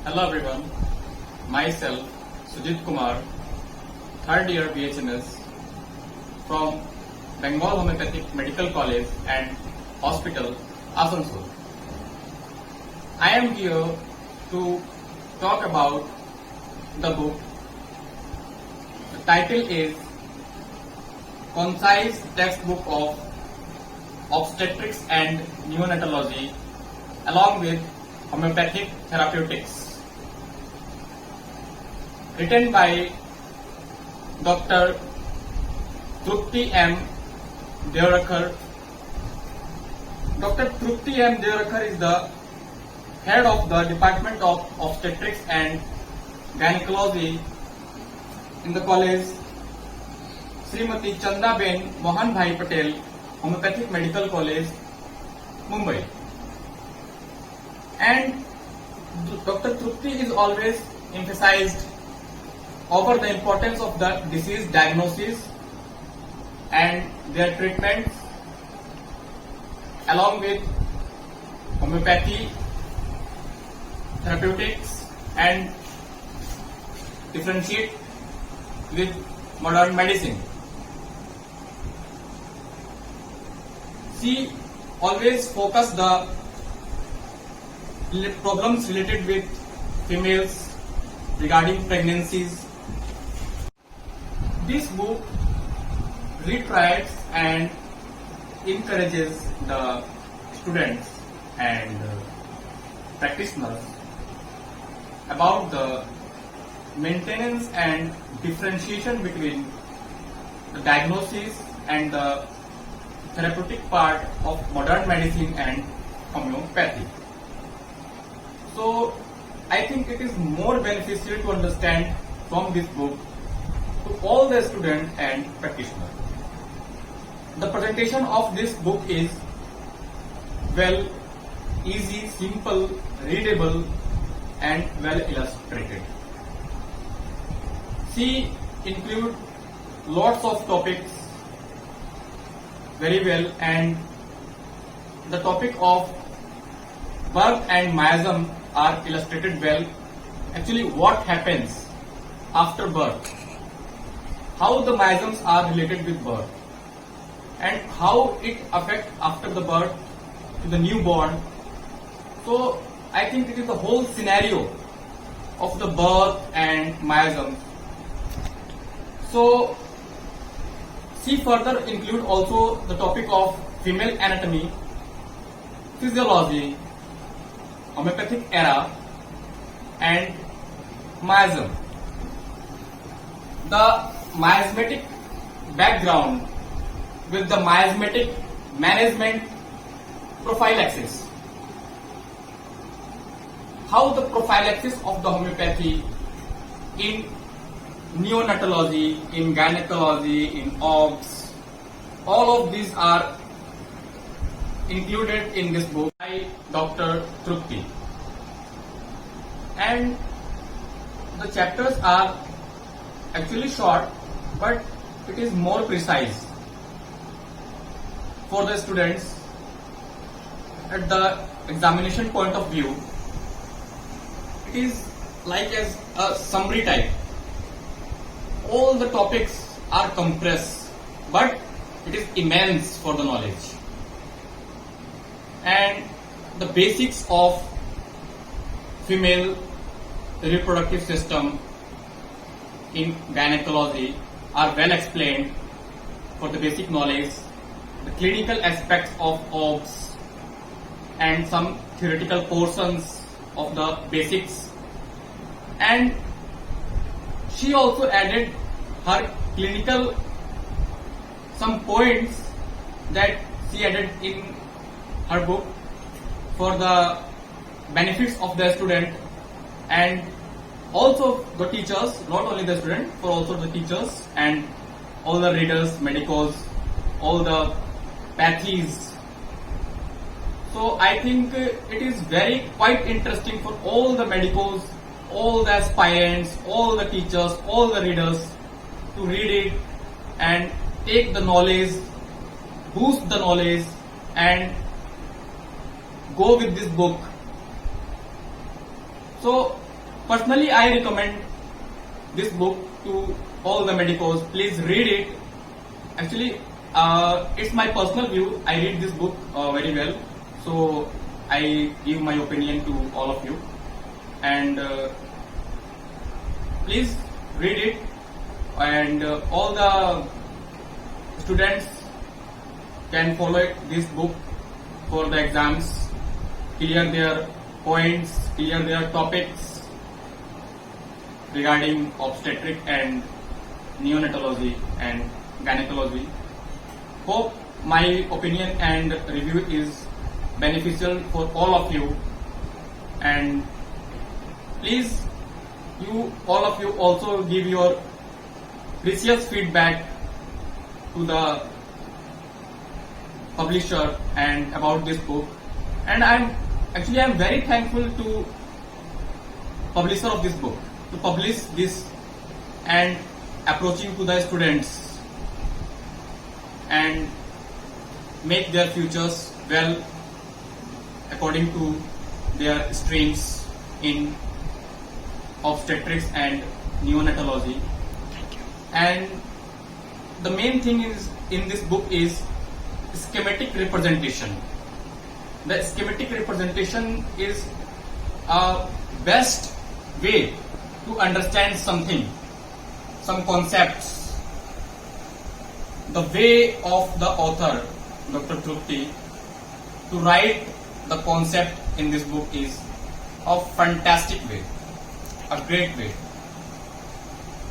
Hello everyone, myself Sujit Kumar, third year BHMS from Bengal Homeopathic Medical College and Hospital, Asansol. I am here to talk about the book. The title is Concise Textbook of Obstetrics and Neonatology along with Homeopathic Therapeutics, written by Dr. Trupti M. Deorakar. Dr. Trupti M. Deorakar is the head of the Department of Obstetrics and Gynecology in the college Srimati Chandaben Mohan Bhai Patel Homeopathic Medical College, Mumbai. And Dr. Trupti is always emphasized over the importance of the disease diagnosis and their treatments along with homeopathy, therapeutics and differentiate with modern medicine. She always focus the problems related with females regarding pregnancies. This book retrieves and encourages the students and practitioners about the maintenance and differentiation between the diagnosis and the therapeutic part of modern medicine and homeopathy. So I think it is more beneficial to understand from this book to all the students and practitioners. The presentation of this book is well, easy, simple, readable and well illustrated. She include lots of topics very well, and the topic of birth and miasm are illustrated well. Actually, what happens after birth, how the miasms are related with birth, and how it affects after the birth to the newborn. So I think it is the whole scenario of the birth and miasms. So she further include also the topic of female anatomy, physiology, homeopathic era and miasm. The miasmatic background with the miasmatic management prophylaxis. How the prophylaxis of the homeopathy in neonatology, in gynecology, in OBS, all of these are included in this book by Dr. Trupti. And the chapters are actually short, but it is more precise for the students at the examination point of view. It is like as a summary type. All the topics are compressed, but it is immense for the knowledge. And the basics of female reproductive system in gynecology are well explained for the basic knowledge, the clinical aspects of OBS and some theoretical portions of the basics. And she also added her clinical some points that she added in her book for the benefits of the student and also the teachers, not only the student, for also the teachers and all the readers, medicos, all the pathies. So I think it is very quite interesting for all the medicos, all the aspirants, all the teachers, all the readers to read it and take the knowledge, boost the knowledge and go with this book. So Personally, I recommend this book to all the medicos. Please read it. Actually, it's my personal view. I read this book very well, so I give my opinion to all of you. And please read it. And all the students can follow this book for the exams, clear their points, clear their topics regarding obstetric and neonatology and gynecology. Hope my opinion and review is beneficial for all of you, and please all of you also give your precious feedback to the publisher and about this book. And I'm very thankful to publisher of this book to publish this and approaching to the students and make their futures well according to their streams in obstetrics and neonatology. And the main thing is in this book is schematic representation. The schematic representation is a best way to understand something, some concepts. The way of the author, Dr. Trupti, to write the concept in this book is a fantastic way, a great way.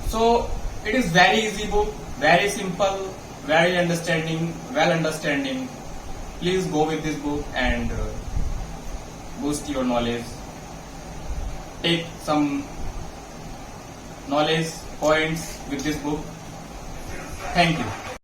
So it is very easy book, very simple, very understanding, well understanding. Please go with this book and boost your knowledge. Take some knowledge points with this book. Thank you.